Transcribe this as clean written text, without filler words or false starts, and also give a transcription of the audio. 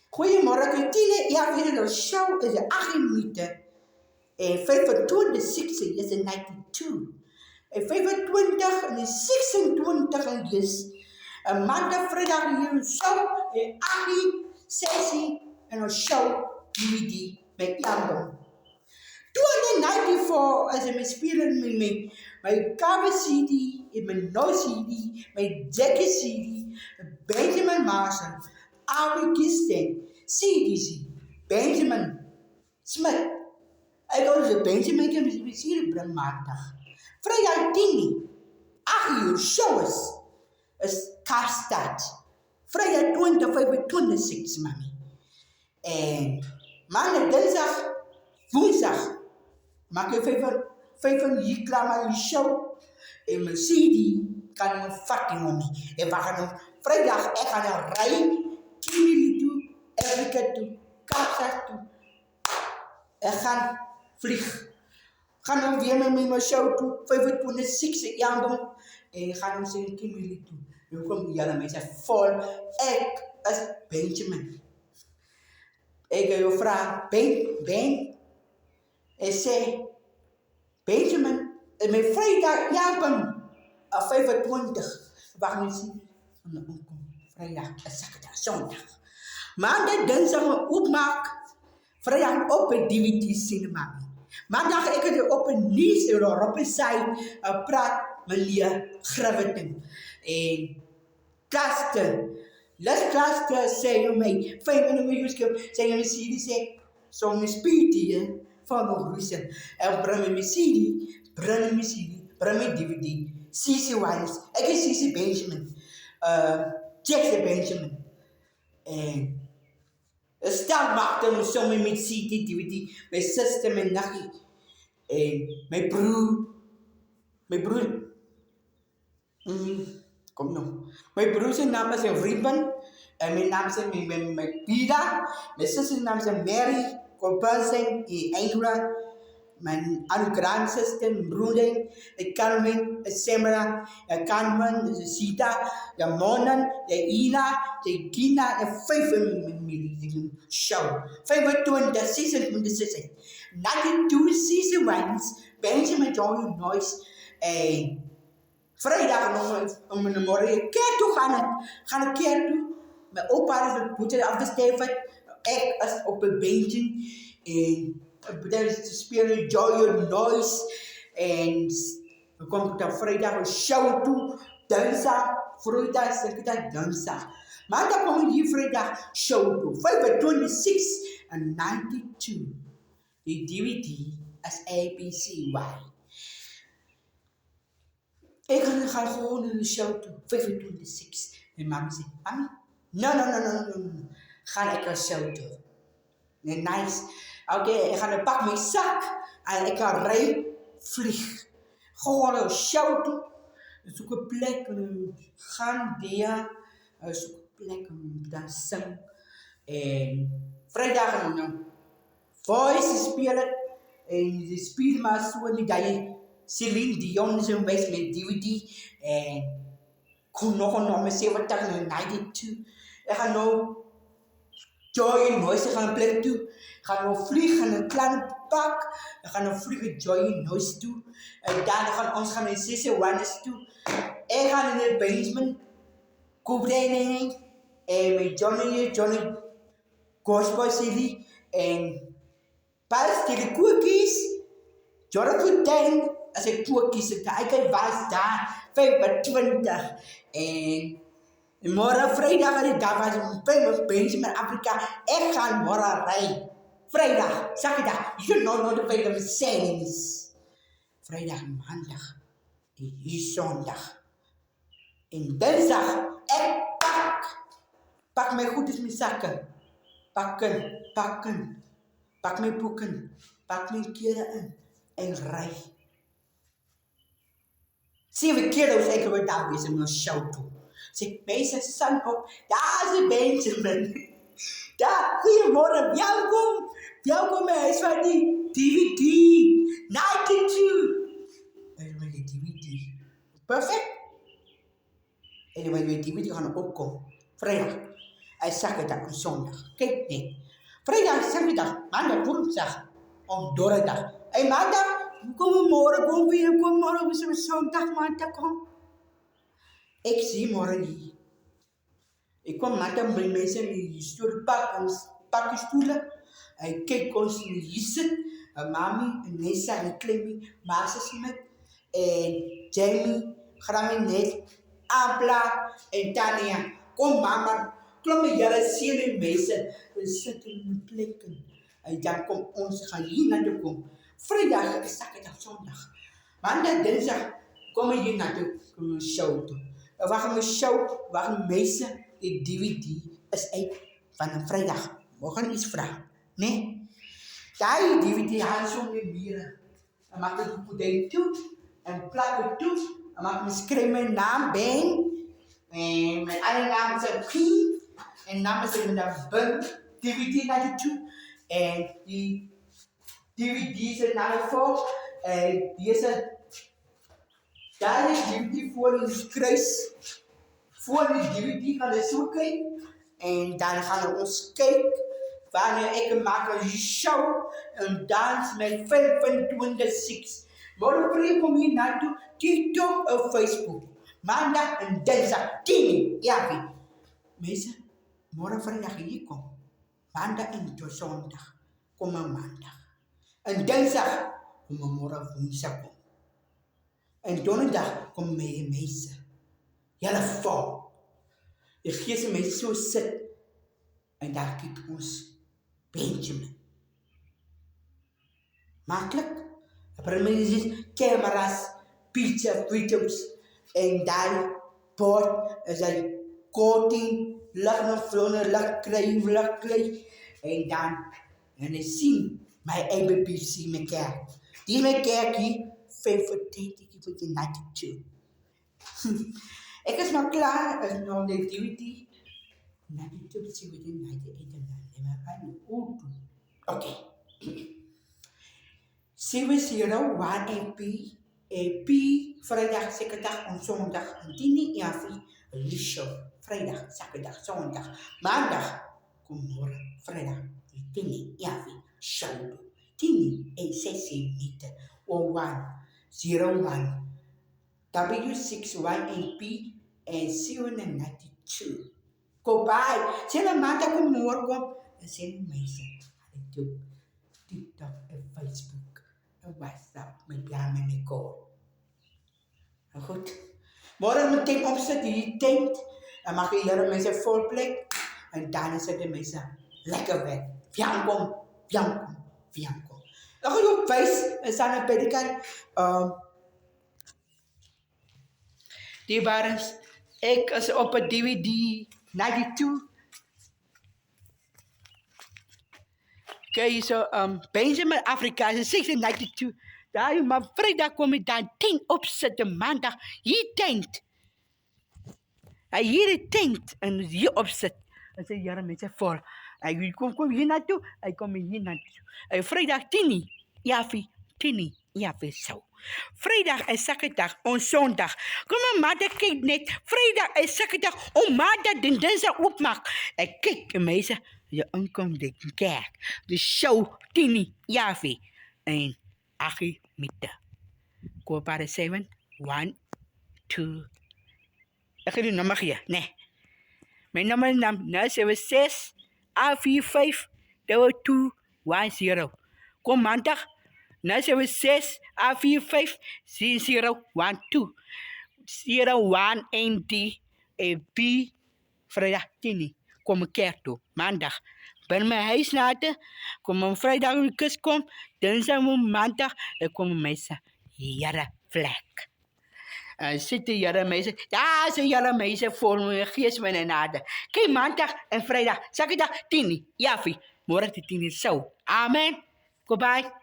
Goeiemorgen, Christine. Ja, weer een show is 18 minuten. En 25 is in 92. En 25 en 26 is een maandag, vrijdag hier een show. En 18 sessie en een show DVD bij Jambon. 294 as my spirit my cover CD, in my no CD, my Jackie CD, Benjamin Marshall, Ari Gisting, CDC, Benjamin Smith. Ik wil de Benjamin hier brengen maandag. Vrijdag 10, 8 uur shows is Karstad. Vrijdag 25, mami. En maandag, dinsdag, woensdag. Maak je 5 jaar klaar maar je show. En mijn CD kan je fucking om me. En we gaan vrijdag ik ga naar Rijn, Kimili toe, Afrika toe, Kaapstad toe. En gaan vliegen. Gaan dan weer met mijn show toe, 25 jaar. En gaan dan zijn Kimili toe. En we komen jullie mensen vol. Ik is Benjamin. Ik ga je vragen, Ben. En zei, Benjamin, mijn vrijdag, Japan, 25. We gaan nu zien van de omkom. Vrijdag, zaterdag, zondag. Maandag, dinsdag, we opmaak. Vrijdag op een DVD cinema. Maandag, ik ga op een nieuws en op een site praat met Lia Gravetten. En klaste. Les zei je mij, 5 minuten, zei je mij, zei zo'n speed van de Russen. En breng me CD, breng me DVD. C.C. Wallace, ik is C.C. Benjamin. Jackson Benjamin. En stel maakte me zo met CD, DVD. Mijn zuster, mijn nachtie. En mijn broer. Kom nog. Mijn broer zijn naam is Ruben. En mijn naam is mijn Pida. Mijn zuster naam is Mary. Compulsing in Angela, mijn grandzuster, mijn broeder, Carmen, Semra, Carmen, Sita, de Monan, de Ina, de Gina, en 5 miljoen show. 25 season. 92 season ones, Benjamin John Noyce, en vrijdag om in de morgen keer toe gaan een keer toe. Mijn opa is het boete afgestevend. Ik als op een beentje en bedrijf te spelen Joy Noise en we komen dan vrijdag een show toe, dansen, vrijdag, zaterdag, dansen. Maandag komen we hier vrijdag show toe, 25 en 92. Die DVD als ABCY. Ik ga gewoon in de show toe, 25. En mama zegt, mami, no. Ga ik een show toe. Nee, nice. Oké, ik ga een pak mijn zak en ik ga rijden, vlieg. Gewoon een show toe. Zoek een plek, gaan daar. Zoek een plek om dansen. En vrijdag een voice spelen. En ze spelen maar zo niet dat je Celine Dion is een wijs met DVD. En kon nog een nummer 92. Ik ga nou Joy Noise gaan een plek toe. Gaan we vliegen in een kleine pak. We gaan vliegen Joy Noise toe. En daarna gaan we in C.C. Wallace toe. Ik ga in het basement. Koopdijning. En met Johnny Gospel CD. En pas tegen cookies. Jonathan Tang. Als ik cookies zit. Ik was daar. 25. En morgen vrijdag en daar was een beetje met Afrika. Ik ga morgen rijden. Vrijdag, zaterdag, je know de vrijdag is. Vrijdag, maandag, en zondag. En dinsdag, ik pak mijn goed in mijn zakken. Pakken. Pak mijn boeken. Pak mijn kleren in. En rij. 7 kilo's ik we daar weer in een show toe. Zeg, meisje, stand op. Daar is een Benjamin. Daar, goedemorgen. Welkom bij van die DVD. 92. DVD. Perfect. En die gaan ook komen. Vrijdag. En zaterdag en zondag. Kijk niet. Vrijdag, zaterdag, maandag, woensdag. Om donderdag. En maandag, kom morgen, kom morgen, we zijn zondag, maandag, kom. Ik zie morgen hier. Ik kom maandag met mensen die stoel pakken stoelen. En kijk ons hier zitten. Mami, Nessa, en Clemmy, Maarten Smit. En Jamie, Graminet, Abla en Tania. Kom mama, klomme jaren zien in mensen. We zitten in de plekken. En dan komt ons gaan hier naar de kom. Vrijdag is zaterdag, zondag. Maandag, dinsdag komen we hier naar de show toe. We gaan een show, we gaan mensen, die DVD is uit van een vrijdag. We gaan iets vragen. Nee? Die DVD gaan zo met mieren. Dan maak ik het goed toe. En plak het toe. Dan maak ik schrijf mijn naam bij. En mijn andere naam is Pien. En naam is in de bun. DVD naar je toe. En die DVD is naar je voor. En die is het. Daar is DVD voor in het kruis. Voor die DVD gaan we zoeken. En dan gaan we ons kijken. Wanneer ik maak een show. Een dans met 25. Morgen kom je naartoe. TikTok of Facebook. Maandag en dinsdag. 10. Ja, mensen. Morgen vrijdag hier kom. Maandag en zondag. Kom maar maandag. En dinsdag. Kom maar morgen woensdag kom. En donderdag kom mee mensen. Jelle vol. De geest mensen zo zit. En daar kijkt ons Benjamin. Makkelijk. Er zijn camera's, pizza, video's. En daar bord. Er zijn coating, luchtvlonen, luchtklei. En dan zien mijn eigen PC met kerk. Die met kerk hier, 35 voor je natte toe. Ik is nog klaar, ik nog de DVD. Natte toe, zie we de natte eten. Oké. 701 AP, vrijdag, zaterdag en zondag. En 10 jaar show. Vrijdag, zaterdag, zondag. Maandag, kom morgen, vrijdag. 10 jaar show. 10 en 6 meter. 0101. W61AP en 792. Go bye. Sila maandag kom morgen. En zijn mensen. YouTube, TikTok en Facebook. En WhatsApp met Lam en Nicole. Goed. Morgen meteen opzetten die tent. Dan mag je hier mensen vol plek. En daarna zetten mensen lekker weg. Fiankom. Dan ga je op wijs. We staan op bij de kant. Die waren. Ik is op het DVD 92. Kijk zo, Benjamin Afrikaanse 692. Daar, maar vrijdag kom je dan 10 opzetten, maandag hier tent. Hij hier tent en hier opzet. En zei, ja, mensen vol. Hij kom hier naartoe, hij komt hier naartoe. En vrijdag 10, ja, zo. Vrijdag en zaterdag en zondag. Kom maar, maandag kijk net. Vrijdag en zaterdag en maandag de dinsdag opmaak. En kijk, mensen. Je aankomt de kerk. De show 10 jaar en 8 meter. Kopare 7, 1, 2. Ik ga die nummer hier. Nee. Mijn nummer is 76 A45 2 10. Kom maandag. 76 A45 0012 0110 B. Vrijdag 10. Kom een kerk toe. Maandag. Ben mijn huis laten. Kom een vrijdag in de kust kom. Dinsdag maandag. En kom mensen. Jaren vlek. Zitten jaren mensen. Daar zijn jaren mensen voor mijn geest en aarde. Kijk maandag en vrijdag. Zaterdag 10. Ja, morgen 10 is zo. Amen. Goodbye.